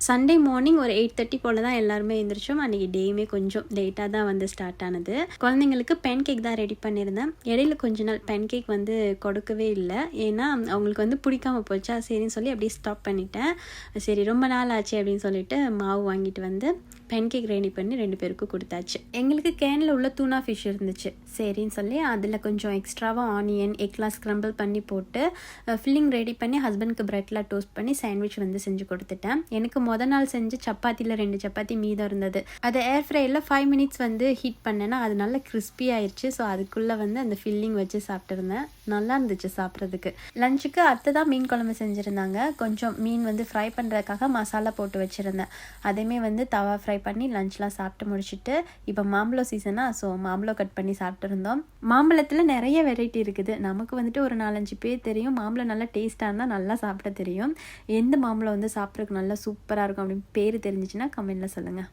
Sunday morning ஒரு 8:30 போல் தான் எல்லாருமே எழுந்திரிச்சோம். அன்றைக்கி டேயுமே கொஞ்சம் லேட்டாக தான் வந்து ஸ்டார்ட் ஆனது. குழந்தைங்களுக்கு பேன் கேக் தான் ரெடி பண்ணியிருந்தேன். இடையில கொஞ்ச நாள் பேன் கேக் வந்து கொடுக்கவே இல்லை, ஏன்னா அவங்களுக்கு வந்து பிடிக்காமல் போச்சா, சரின்னு சொல்லி அப்படியே ஸ்டாப் பண்ணிட்டேன். சரி ரொம்ப நாள் ஆச்சு அப்படின்னு சொல்லிட்டு மாவு வாங்கிட்டு வந்து பேன் கேக் ரெடி பண்ணி 2 பேருக்கும் கொடுத்தாச்சு. எங்களுக்கு கேனில் உள்ள தூனா ஃபிஷ் இருந்துச்சு, சரின்னு சொல்லி அதில் கொஞ்சம் எக்ஸ்ட்ராவாக ஆனியன் எக்லாம் ஸ்க்ரம்பிள் பண்ணி போட்டு ஃபில்லிங் ரெடி பண்ணி ஹஸ்பண்டுக்கு ப்ரெட்டில் டோஸ்ட் பண்ணி சாண்ட்விச் வந்து செஞ்சு கொடுத்துட்டேன். எனக்கு நாள் செஞ்சு சப்பாத்தியில் 2 சப்பாத்தி மீதம் இருந்தது. அதை ஏர் ஃப்ரையில் 5 மினிட்ஸ் வந்து ஹீட் பண்ணேன்னா அது நல்லா கிறிஸ்பி ஆயிடுச்சு. ஸோ அதுக்குள்ளே வந்து அந்த ஃபில்லிங் வச்சு சாப்பிட்டுருந்தேன். நல்லா இருந்துச்சு சாப்பிட்றதுக்கு. லஞ்சுக்கு அத்தை தான் மீன் குழம்பு செஞ்சுருந்தாங்க. கொஞ்சம் மீன் வந்து ஃப்ரை பண்ணுறதுக்காக மசாலா போட்டு வச்சுருந்தேன். அதையுமே வந்து தவா ஃப்ரை பண்ணி லஞ்ச்லாம் சாப்பிட்டு முடிச்சுட்டு இப்போ மாம்பழம் சீசனாக, ஸோ மாம்பழம் கட் பண்ணி சாப்பிட்ருந்தோம். மாம்பழத்தில் நிறைய வெரைட்டி இருக்குது. நமக்கு வந்துட்டு ஒரு 4-5 பேர் தெரியும். மாம்பழம் நல்லா டேஸ்ட்டாக இருந்தால் நல்லா சாப்பிட தெரியும். எந்த மாம்பழம் வந்து சாப்பிட்றதுக்கு நல்லா சூப்பராக இருக்கும் அப்படின்னு பேர் தெரிஞ்சிச்சுன்னா கமெண்ட்டில் சொல்லுங்கள்.